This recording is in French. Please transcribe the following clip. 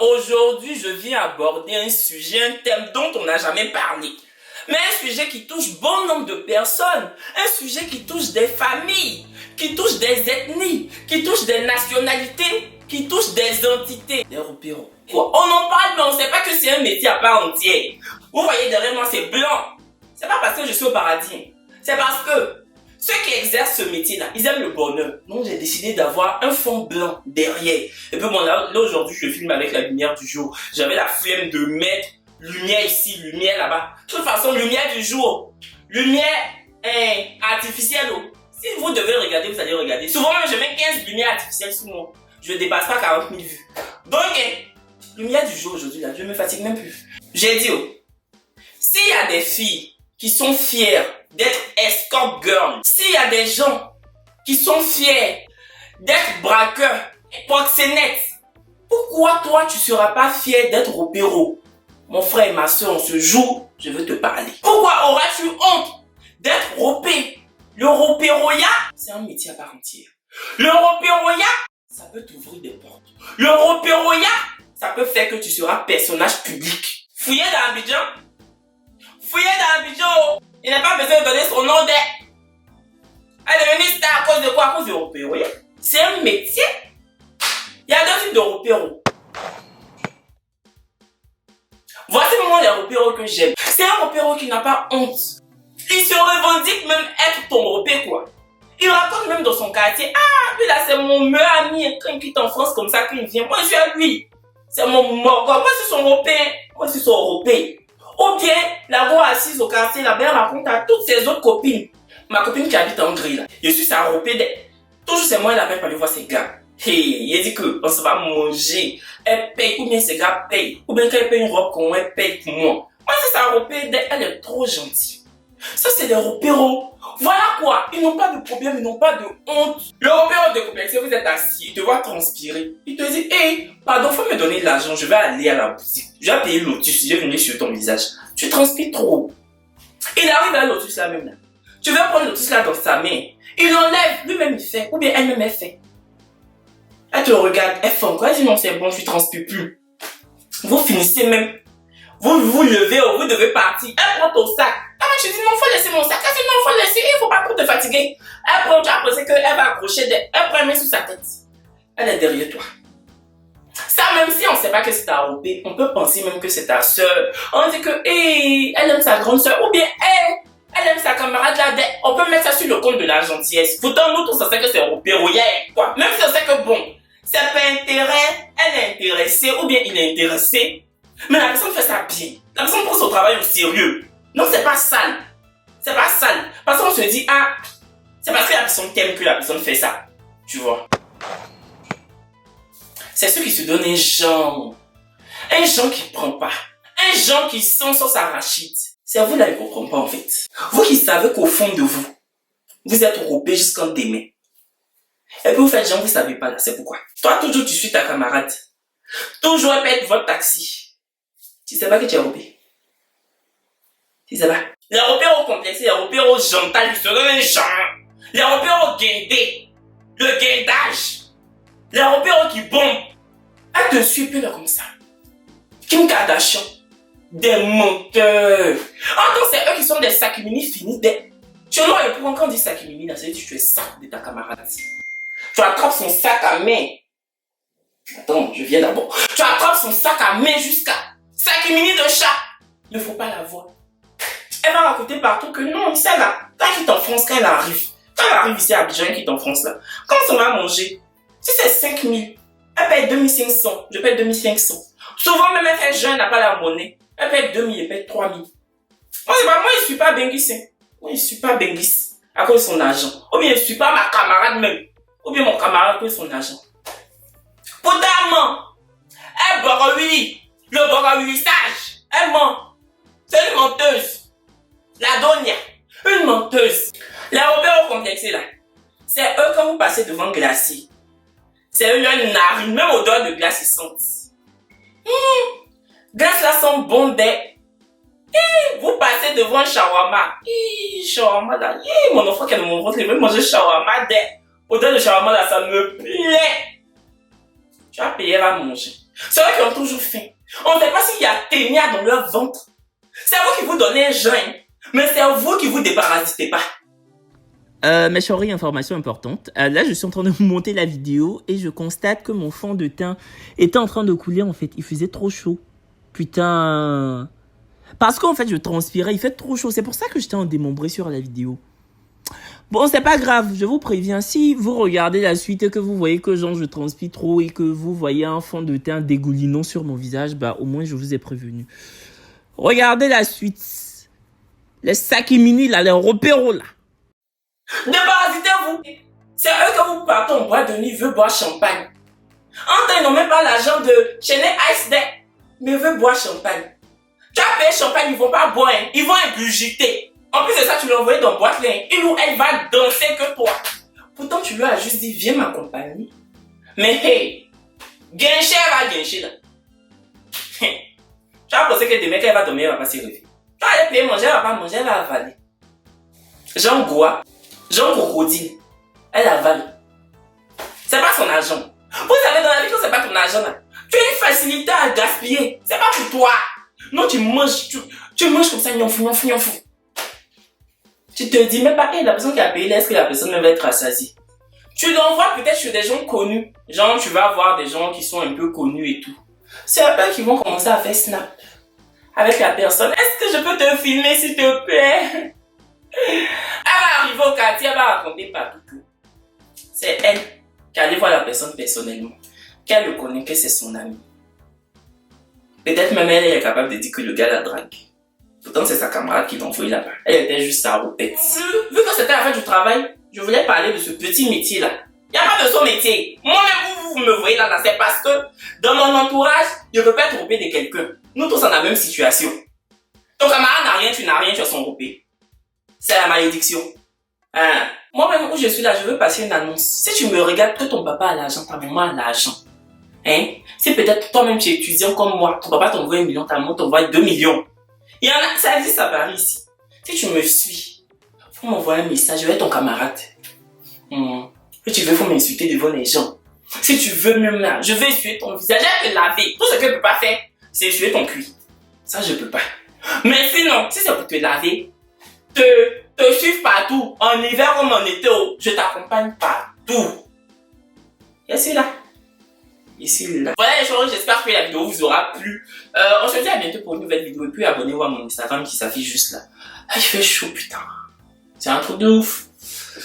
Aujourd'hui, je viens aborder un sujet, un thème dont on n'a jamais parlé. Mais un sujet qui touche bon nombre de personnes, un sujet qui touche des familles, qui touche des ethnies, qui touche des nationalités, qui touche des entités. Des repéros. On en parle, mais on ne sait pas que c'est un métier à part entière. Vous voyez derrière moi, c'est blanc. C'est pas parce que je suis au paradis. C'est parce que ceux qui exercent ce métier-là, ils aiment le bonheur. Donc j'ai décidé d'avoir un fond blanc derrière. Et puis bon, là aujourd'hui, je filme avec la lumière du jour. J'avais la flemme de mettre lumière ici, lumière là-bas. De toute façon, lumière du jour, lumière artificielle. Si vous devez regarder, vous allez regarder. Souvent, je mets 15 lumières artificielles sur moi. Je ne dépasse pas 40 000 vues. Donc, lumière du jour aujourd'hui, là, je ne me fatigue même plus. J'ai dit, s'il y a des filles qui sont fières d'être escort girl, s'il y a des gens qui sont fiers d'être braqueurs, proxénètes, pourquoi toi tu seras pas fier d'être opéro? Mon frère et ma soeur, en ce jour, je veux te parler. Pourquoi auras-tu honte d'être ropé? Le ropéroya, c'est un métier à part entière. Le ropéroya, ça peut t'ouvrir des portes. Le ropéroya, ça peut faire que tu seras personnage public. Fouillez dans Abidjan. Fouillez dans Abidjan. Il n'a pas besoin de donner son nom d'elle. Elle est devenue star à cause de quoi? À cause du ropéroya. C'est un métier. Il y a deux types de ropéros. Voici moi les repéros que j'aime. C'est un repéro qui n'a pas honte. Il se revendique même être ton repé quoi. Il raconte même dans son quartier. Ah, lui là c'est mon meilleur ami. Quand il quitte en France comme ça, quand il vient, moi je suis à lui. C'est mon morgo. Moi c'est son repé. Moi c'est son repé. Ou bien, la go assise au quartier, la belle raconte à toutes ses autres copines. Ma copine qui habite en Hongrie là. Je suis sa repé. Toujours c'est moi la même pour aller voir ses gars. Hey, il dit que on se va manger. Elle paye, ou bien ses gars payent. Ou bien quand elle paye une robe qu'on elle paye pour moi. Moi, c'est sa repère, elle est trop gentille. Ça, c'est des repéros. Voilà quoi. Ils n'ont pas de problème, ils n'ont pas de honte. Le repéro de complexé, vous êtes assis, il te voit transpirer. Il te dit, hey, pardon, faut me donner de l'argent, je vais aller à la boutique. Je vais payer Lotus, je vais venir sur ton visage. Tu transpires trop. Il arrive à Lotus là même là. Tu veux prendre Lotus là dans sa main. Il enlève, lui-même il fait, ou bien elle-même elle fait. Elle te regarde, elle fait encore, elle dit non c'est bon, je ne transpire plus. Vous finissez même, vous levez, vous devez partir, elle prend ton sac. Ah mais je dis non, faut laisser mon sac, elle dit non, faut laisser, il faut pas trop te fatiguer. Elle prend, tu as pensé qu'elle va accrocher, elle prend une main sur sa tête. Elle est derrière toi. Ça même si on ne sait pas que c'est ta robée, on peut penser même que c'est ta soeur. On dit que, elle aime sa grande soeur, ou bien elle aime sa camarade là, on peut mettre ça sur le compte de la gentillesse. Pourtant, nous tous, on sait que c'est repéroyère, quoi. Même si on sait que bon, c'est pas intérêt, elle est intéressée, ou bien il est intéressé. Mais la personne fait ça bien. La personne prend son travail au sérieux. Non, c'est pas sale. C'est pas sale. Parce qu'on se dit, ah, c'est parce que la personne t'aime que la personne fait ça. Tu vois. C'est ceux qui se donnent un genre. Un genre qui prend pas. Un genre qui sent sauce arachide. C'est vous là qui ne comprenez pas en fait. Vous qui savez qu'au fond de vous, vous êtes ropé jusqu'en demain. Et puis vous faites genre, vous savez pas là, c'est pourquoi. Toi, toujours tu suis ta camarade. Toujours elle pète votre taxi. Tu sais pas que tu es ropé. Tu sais pas. Les repères au complexe, les repères au gental, ils se donnent un genre. Les repères au guindé. Le guindage. Les repères qui bombent. Elle te suit plus là comme ça. Kim Kardashian. Des menteurs. Attends, c'est eux qui sont des sakimini finis. Tu vois, le point quand on dit sakimini, là, ça veut dire que tu es sac de ta camarade. Tu attrapes son sac à main. Attends, je viens d'abord. Tu attrapes son sac à main jusqu'à sakimini de chat. Il ne faut pas la voir. Elle va raconter partout que non, ça là, quand elle quitte en France, quand elle arrive ici à Abidjan, elle quitte en France là, quand on va manger, si c'est 5 000, elle paye 2500, je paye 2500. Souvent, même elle fait jeune, elle n'a pas la monnaie. Elle paye 2000, elle paye 3000. Moi, c'est pas, moi, je suis pas Bengis, hein. Moi, je suis pas Bengis à cause de son argent. Ou bien, je suis pas ma camarade même. Ou bien, mon camarade à cause de son argent. Pourtant, elle borowili, le borowilissage. Elle ment. C'est une menteuse. La Donia, une menteuse. Les repères complexés là, c'est eux quand vous passez devant glacier. C'est eux, leur narine, même odeur de glace, ils sentent. Glace là sent bon dès. Vous passez devant un shawarma. Shawarma là, mon enfant qui est dans mon ventre, il veut manger shawarma dès. Odeur de shawarma là, ça me plaît. Tu vas payer, elle va manger. C'est eux qui ont toujours faim. On ne sait pas s'il y a ténia dans leur ventre. C'est vous qui vous donnez un joint, mais c'est vous qui vous déparasitez pas. Ma chérie, information importante. Là, je suis en train de monter la vidéo et je constate que mon fond de teint était en train de couler en fait. Il faisait trop chaud. Putain. Parce qu'en fait, je transpirais. Il fait trop chaud. C'est pour ça que j'étais en démembré sur la vidéo. Bon, c'est pas grave. Je vous préviens. Si vous regardez la suite et que vous voyez que genre je transpire trop et que vous voyez un fond de teint dégoulinant sur mon visage, bah au moins je vous ai prévenu. Regardez la suite. Les sakimini là, les repéros là. Déparasitez-vous. C'est eux que vous partez en boîte de nuit, veut boire champagne. En temps, ils n'ont même pas l'argent de chaîner Ice Day, mais veut boire champagne. Tu as payé champagne, ils vont pas boire, hein. Ils vont ingurgiter. En plus de ça, tu l'as envoyé dans boîte là, il ou elle va danser que toi. Pourtant, tu lui as juste dit, viens m'accompagner. Mais hey, guincher va guincher là. Tu as pensé que demain, quand elle va dormir, elle va pas s'y réveiller. Tu vas aller payer manger, elle va pas manger, elle va avaler. Jean Goua, Jean Crocodile, elle avale. C'est pas son argent. Vous savez dans la vie que c'est pas ton argent là. Tu as une facilité à gaspiller. C'est pas pour toi. Non, tu manges comme ça, gnanfou, gnanfou, gnanfou. Tu te dis même pas que la personne qui a payé, est-ce que la personne même va être rassasiée? Tu l'envoies peut-être chez des gens connus. Genre, tu vas voir des gens qui sont un peu connus et tout. C'est eux qui vont commencer à faire snap avec la personne. Est-ce que je peux te filmer s'il te plaît? Elle va arriver au quartier, elle va raconter partout que c'est elle qui allait voir la personne personnellement, qu'elle le connaît, que c'est son ami. Peut-être même elle est capable de dire que le gars la drague. Pourtant c'est sa camarade qui l'a envoyé là-bas. Elle était juste sa roupette. Vu que c'était la fin du travail, je voulais parler de ce petit métier là. Il n'y a pas de son métier. Moi-même, vous me voyez là, c'est parce que dans mon entourage, je ne peux pas être roupé de quelqu'un. Nous tous en la même situation. Ton camarade n'a rien, tu n'as rien, tu es son roupé. C'est la malédiction. Hein? Moi-même, où je suis là, je veux passer une annonce. Si tu me regardes, que ton papa a l'argent, ta maman a l'argent. Hein? Si peut-être toi-même tu es étudiant comme moi, ton papa t'envoie 1 million, ta maman t'envoie 2 millions. Il y en a, ça existe à Paris ici. Si tu me suis, faut m'envoyer un message, je vais être ton camarade. Si tu veux, faut m'insulter devant les gens. Si tu veux même là, je vais essuyer ton visage, je vais te laver. Tout ce que je peux pas faire, c'est essuyer ton cuir. Ça, je peux pas. Mais sinon, si c'est pour te laver, te suivre partout, en hiver comme en été, je t'accompagne partout. Je suis là. Je suis là. Voilà les choses, j'espère que la vidéo vous aura plu. On se dit à bientôt pour une nouvelle vidéo et puis abonnez-vous à mon Instagram qui s'affiche juste là. Ah, il fait chaud putain. C'est un truc de ouf.